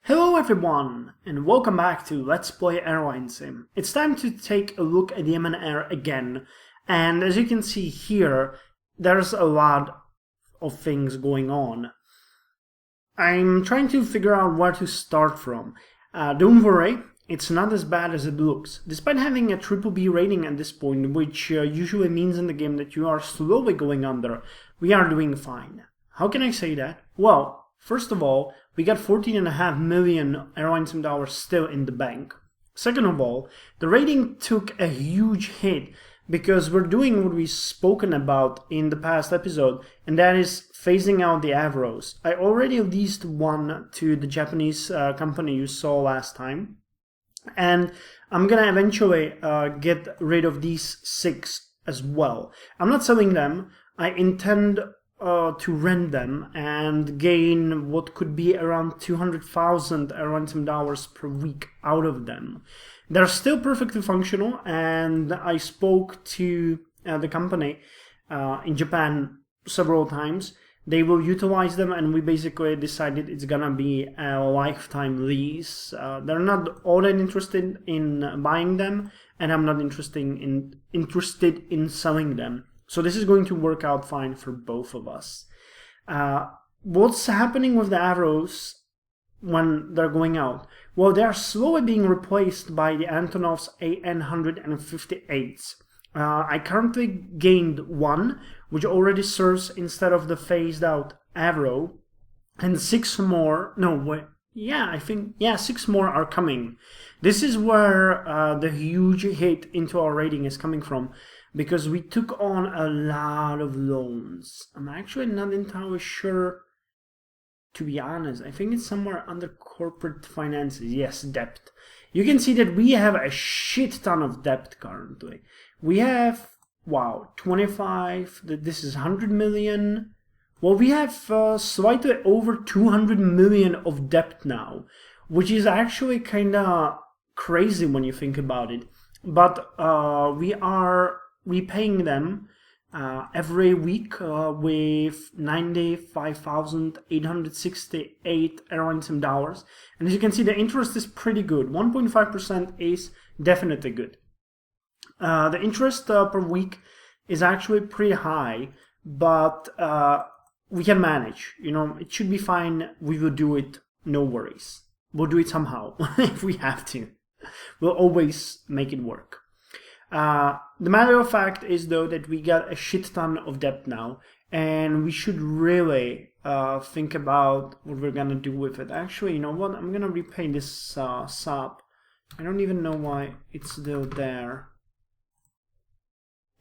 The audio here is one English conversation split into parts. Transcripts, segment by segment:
Hello everyone, and welcome back to Let's Play Airlinesim. It's time to take a look at Yemen Air again, and as you can see here, there's a lot of things going on. I'm trying to figure out where to start from. Don't worry, it's not as bad as it looks. Despite having a BBB rating at this point, which usually means in the game that you are slowly going under, we are doing fine. How can I say that? Well, first of all, we got 14.5 million Airlinesim dollars still in the bank. Second of all, the rating took a huge hit because we're doing what we've spoken about in the past episode, and that is phasing out the Avros. I already leased one to the Japanese company you saw last time, and I'm gonna eventually get rid of these 6 as well. I'm not selling them. I intend to rent them and gain what could be around 200,000 Airlinesim dollars per week out of them. They're still perfectly functional, and I spoke to the company in Japan several times. They will utilize them, and we basically decided it's gonna be a lifetime lease. They're not all that interested in buying them, and I'm not interested in selling them. So this is going to work out fine for both of us. What's happening with the Avros when they're going out? Well, they are slowly being replaced by the Antonov's AN-158s. I currently gained one, which already serves instead of the phased out Avro, and 6 more, I think 6 more are coming. This is where the huge hit into our rating is coming from, because we took on a lot of loans. I'm actually not entirely sure, to be honest. I think it's somewhere under corporate finances. Yes, debt. You can see that we have a shit ton of debt currently. We have, 25, this is 100 million. Well, we have slightly over 200 million of debt now, which is actually kind of crazy when you think about it. But we are repaying them every week with 95,868 Airlinesim dollars. And as you can see, the interest is pretty good. 1.5% is definitely good. The interest per week is actually pretty high, but we can manage. You know, it should be fine. We will do it, no worries. We'll do it somehow if we have to. We'll always make it work. The matter of fact is, though, that we got a shit ton of debt now, and we should really think about what we're gonna do with it. Actually, you know what? I'm gonna repay this SAP. I don't even know why it's still there.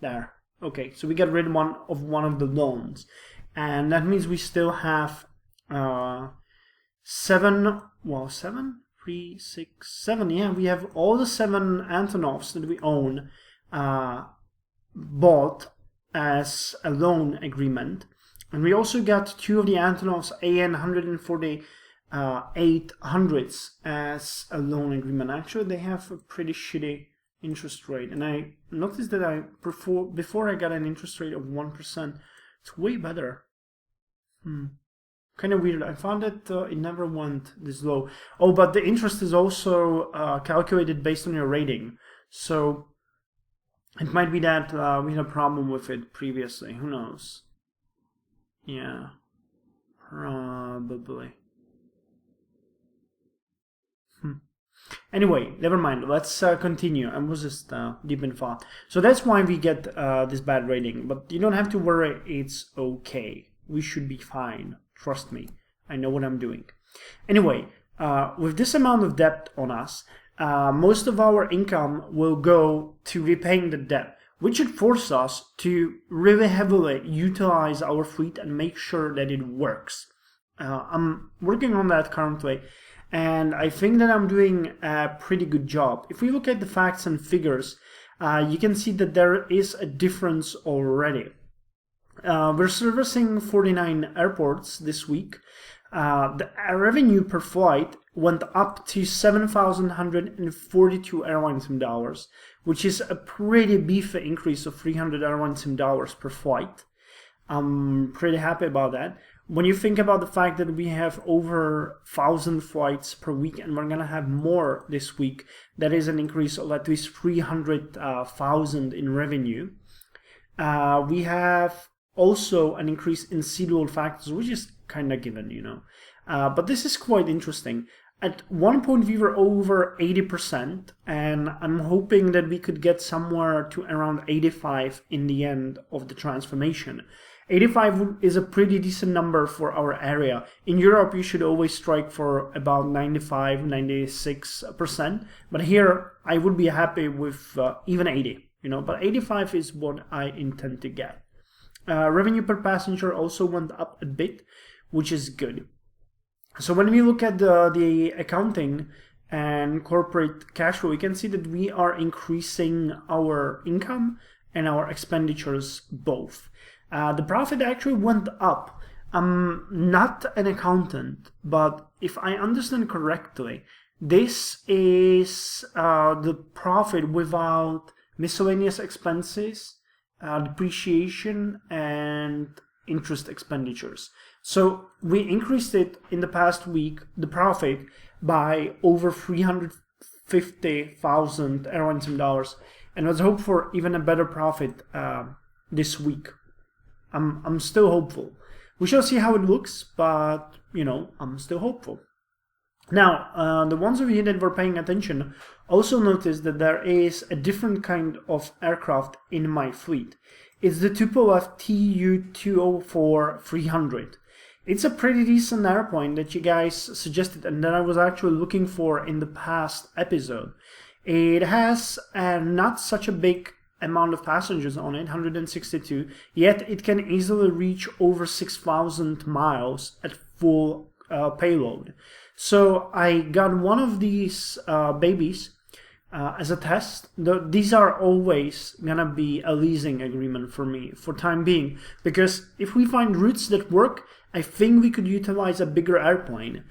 There. Okay, so we got rid of one of the loans, and that means we still have 7. Yeah, we have all the 7 Antonovs that we own bought as a loan agreement, and we also got 2 of the Antonovs AN-148-800s as a loan agreement. Actually, they have a pretty shitty interest rate, and I noticed that before I got an interest rate of 1%. It's way better. Kind of weird. I found that it never went this low. Oh, but the interest is also calculated based on your rating. So it might be that we had a problem with it previously. Who knows? Yeah, probably. Anyway, never mind. Let's continue. I was just deep in thought. So that's why we get this bad rating. But you don't have to worry. It's okay. We should be fine. Trust me, I know what I'm doing. Anyway, with this amount of debt on us, most of our income will go to repaying the debt, which should force us to really heavily utilize our fleet and make sure that it works. I'm working on that currently, and I think that I'm doing a pretty good job. If we look at the facts and figures, you can see that there is a difference already. We're servicing 49 airports this week. The revenue per flight went up to 7,142 Airlinesim dollars, which is a pretty beefy increase of 300 Airlinesim dollars per flight. I'm pretty happy about that. when you think about the fact that we have over 1,000 flights per week and we're going to have more this week, that is an increase of at least 300,000 in revenue. We have also an increase in seat load factors, which is kind of given, you know. But this is quite interesting. At one point we were over 80%, and I'm hoping that we could get somewhere to around 85 in the end of the transformation. 85 is a pretty decent number for our area. In Europe, you should always strike for about 95, 96%. But here, I would be happy with even 80, you know, but 85 is what I intend to get. Revenue per passenger also went up a bit, which is good. So when we look at the accounting and corporate cash flow, we can see that we are increasing our income and our expenditures both. The profit actually went up. I'm not an accountant, but if I understand correctly, this is the profit without miscellaneous expenses, depreciation, and interest expenditures. So we increased it in the past week, the profit, by over 350,000 Airlinesim dollars, and let's hope for even a better profit this week. I'm still hopeful. We shall see how it looks, but, you know, I'm still hopeful. Now, the ones of you that were paying attention also noticed that there is a different kind of aircraft in my fleet. It's the Tupolev Tu-204-300. It's a pretty decent airplane that you guys suggested and that I was actually looking for in the past episode. It has not such a big amount of passengers on it, 162, yet it can easily reach over 6,000 miles at full payload. So I got one of these babies as a test. These are always gonna be a leasing agreement for me for time being, because if we find routes that work, I think we could utilize a bigger airplane.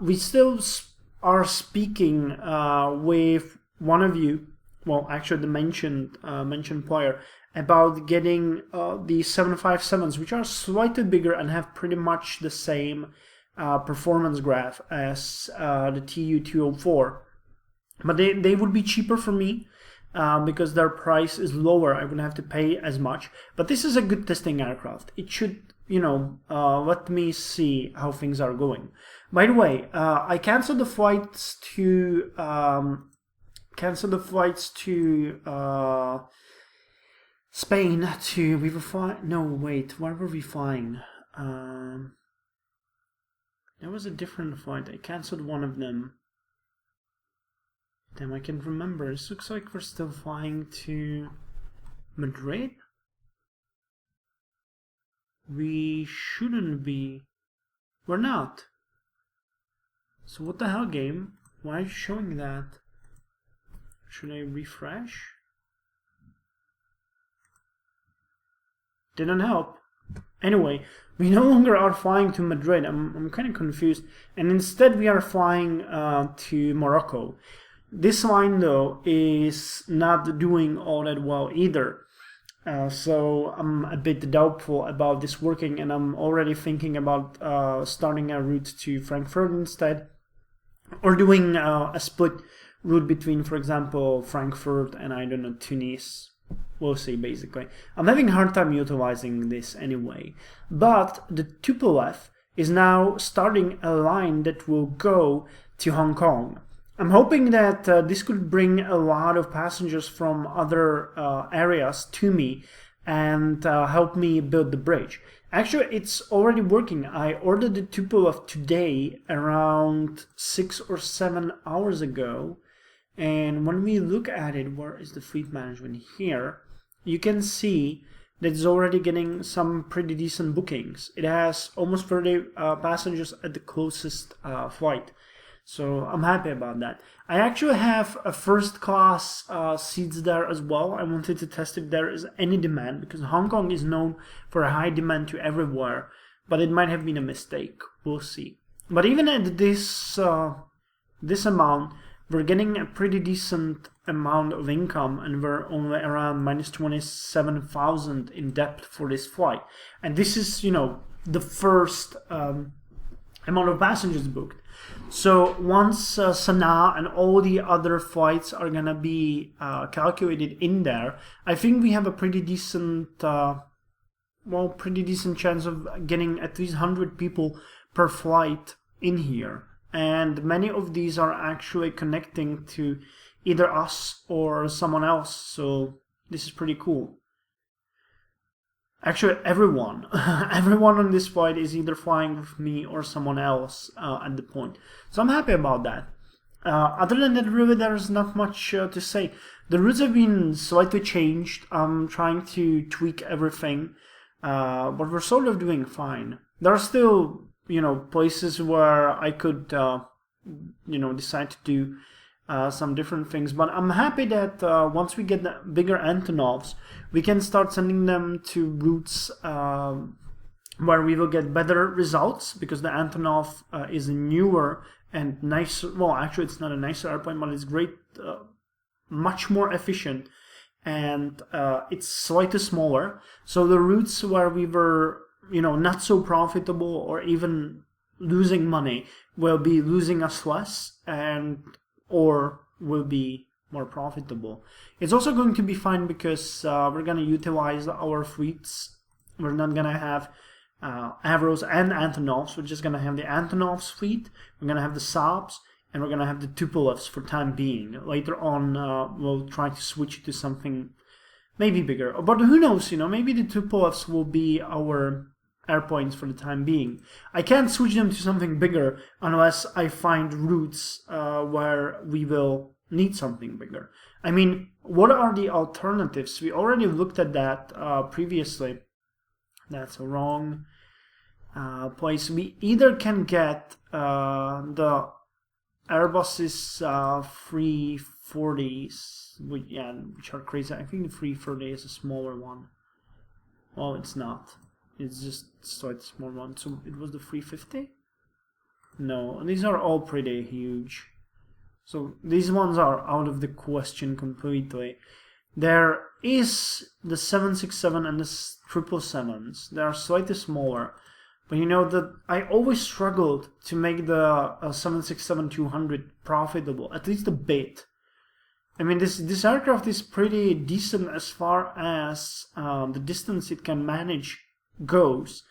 We still are speaking with one of you, well, actually the mentioned player, about getting the 757s, which are slightly bigger and have pretty much the same performance graph as the Tu-204. But they would be cheaper for me because their price is lower. I wouldn't have to pay as much. But this is a good testing aircraft. It should, you know, let me see how things are going. By the way, I canceled the flights to Spain. We were flying. No, wait. Where were we flying? There was a different flight. I canceled one of them. Damn, I can remember. This looks like we're still flying to Madrid. We shouldn't be. We're not. So what the hell, game? Why are you showing that? Should I refresh? Didn't help. Anyway, we no longer are flying to Madrid. I'm kind of confused. And instead we are flying to Morocco. This line, though, is not doing all that well either. So I'm a bit doubtful about this working, and I'm already thinking about starting a route to Frankfurt instead, or doing a split route between, for example, Frankfurt and, I don't know, Tunis. We'll see, basically. I'm having a hard time utilizing this anyway. But the Tupolev is now starting a line that will go to Hong Kong. I'm hoping that this could bring a lot of passengers from other areas to me and help me build the bridge. Actually, it's already working. I ordered the Tupolev today around 6 or 7 hours ago. And when we look at it, where is the fleet management here? You can see that it's already getting some pretty decent bookings. It has almost 30 passengers at the closest flight. So I'm happy about that. I actually have a first class seats there as well. I wanted to test if there is any demand, because Hong Kong is known for a high demand to everywhere, but it might have been a mistake. We'll see. But even at this amount, we're getting a pretty decent amount of income, and we're only around minus 27,000 in debt for this flight. And this is, you know, the first amount of passengers booked. So once Sanaa and all the other flights are gonna be calculated in there, I think we have a pretty decent, pretty decent chance of getting at least 100 people per flight in here. And many of these are actually connecting to either us or someone else, so this is pretty cool. Actually, everyone on this flight is either flying with me or someone else at the point. So I'm happy about that. Other than that, really, there's not much to say. The routes have been slightly changed. I'm trying to tweak everything, but we're sort of doing fine. There are still, places where I could, decide to do some different things, but I'm happy that once we get the bigger Antonovs, we can start sending them to routes where we will get better results, because the Antonov is a newer and nicer, well, actually it's not a nicer airplane, but it's great, much more efficient, and it's slightly smaller. So the routes where we were, not so profitable or even losing money will be losing us less, or will be more profitable. It's also going to be fine because we're going to utilize our fleets. We're not going to have Avros and Antonovs. We're just going to have the Antonovs fleet, we're going to have the Saabs, and we're going to have the Tupolevs for time being. Later on, we'll try to switch to something maybe bigger. But who knows, maybe the Tupolevs will be our airplanes for the time being. I can't switch them to something bigger unless I find routes where we will need something bigger. I mean, what are the alternatives? We already looked at that previously. That's a wrong place. We either can get the Airbus's 340s, which are crazy. I think the 340 is a smaller one. Well, it's not. It's just slightly small one. So it was the 350? No, these are all pretty huge. So these ones are out of the question completely. There is the 767 and the 777s. They are slightly smaller. But that I always struggled to make the 767-200 profitable, at least a bit. I mean, this aircraft is pretty decent as far as the distance it can manage goes,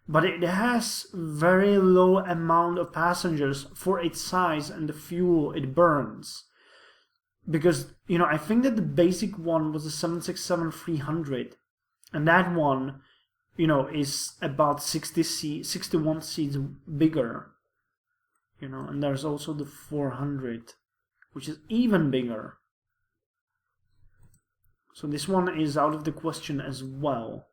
but it has very low amount of passengers for its size and the fuel it burns. Because, I think that the basic one was a 767-300, and that one, is about 61 seats bigger, and there's also the 400, which is even bigger. So this one is out of the question as well.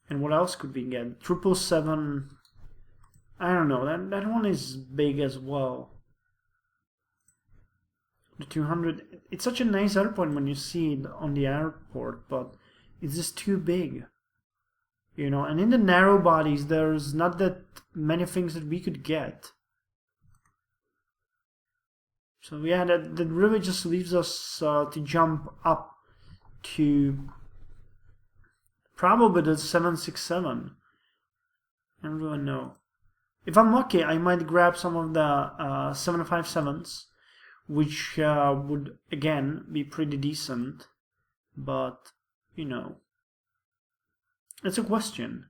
And what else could we get? 777, I don't know, that one is big as well. The 200, it's such a nice airplane when you see it on the airport, but it's just too big. And in the narrow bodies, there's not that many things that we could get. So yeah, that really just leaves us to jump up to probably the 767. I don't really know. If I'm lucky, I might grab some of the 757s, which would, again, be pretty decent. But, it's a question.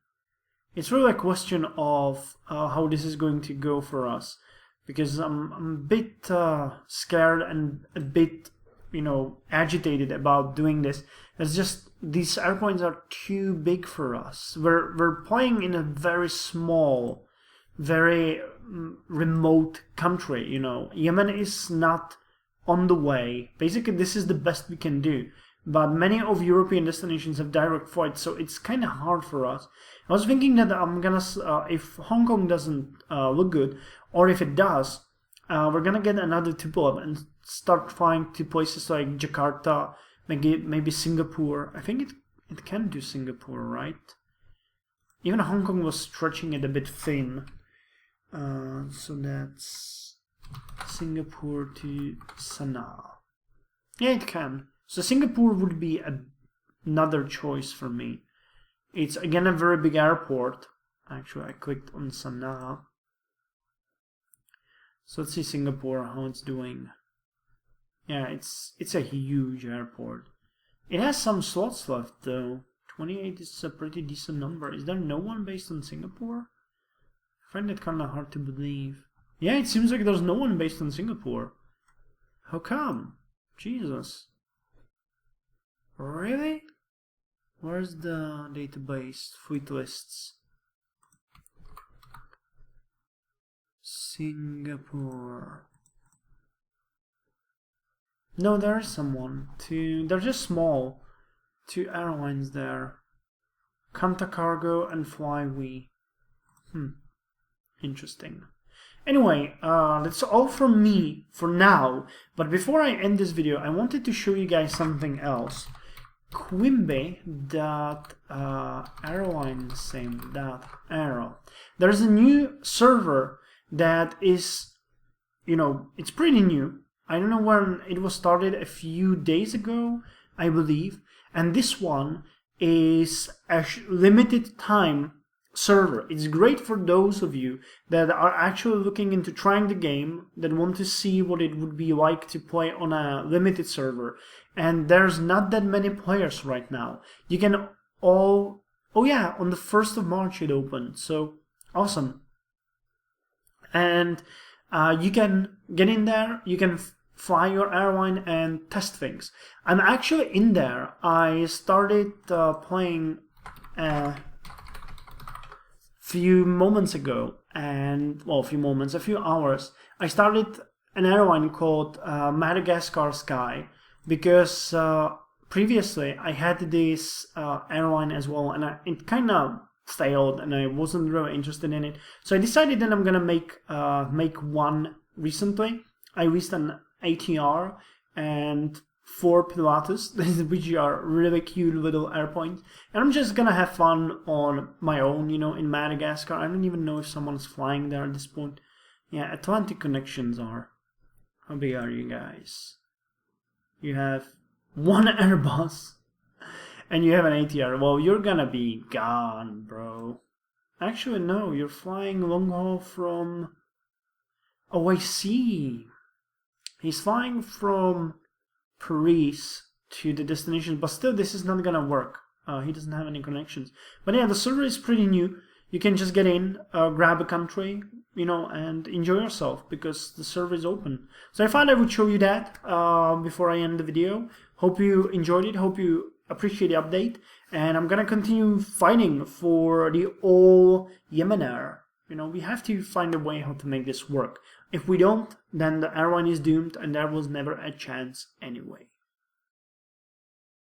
It's really a question of how this is going to go for us. Because I'm a bit scared and a bit, agitated about doing this. It's just these airplanes are too big for us. We're playing in a very small, very remote country. Yemen is not on the way. Basically, this is the best we can do. But many of European destinations have direct flights, so it's kind of hard for us. I was thinking that I'm gonna, if Hong Kong doesn't look good, or if it does, we're gonna get another Tupolev and start flying to places like Jakarta, maybe Singapore. I think it can do Singapore, right? Even Hong Kong was stretching it a bit thin. So that's Singapore to Sanaa. Yeah, it can. So Singapore would be another choice for me. It's again a very big airport, Actually, I clicked on Sanaa. So let's see Singapore, how it's doing. Yeah, it's a huge airport. It has some slots left though. 28 is a pretty decent number. Is there no one based in Singapore? I find it kind of hard to believe. Yeah, it seems like there's no one based in Singapore. How come? Jesus. Really? Where's the database? Fleet lists. Singapore. No, there is someone. They're just small. 2 airlines there. Kanta Cargo and Flyway. Interesting. Anyway, that's all from me for now. But before I end this video, I wanted to show you guys something else. Airlinesim.aero. There's a new server that is, it's pretty new. I don't know when it was started, a few days ago, I believe. And this one is a limited time server. It's great for those of you that are actually looking into trying the game, that want to see what it would be like to play on a limited server. And there's not that many players right now. You can oh yeah, on the 1st of March it opened, so awesome. And you can get in there, you can fly your airline and test things. I'm actually in there. I started playing a few moments ago, and a few hours. I started an airline called Madagascar Sky, because previously I had this airline as well, and it kind of failed and I wasn't really interested in it. So I decided that I'm gonna make one recently. I released an ATR and 4 Pilatus, which are really cute little airplanes, and I'm just gonna have fun on my own, in Madagascar. I don't even know if someone's flying there at this point. Yeah, Atlantic connections are. How big are you guys? You have 1 Airbus and you have an ATR. Well, you're gonna be gone, bro. Actually, no, you're flying long haul from... Oh, I see. He's flying from Paris to the destination, but still this is not gonna work. He doesn't have any connections. But yeah, the server is pretty new. You can just get in, grab a country, and enjoy yourself, because the server is open. So I thought I would show you that before I end the video. Hope you enjoyed it, hope you appreciate the update, and I'm gonna continue fighting for the all Yemen Air. We have to find a way how to make this work. If we don't, then the airline is doomed, and there was never a chance anyway.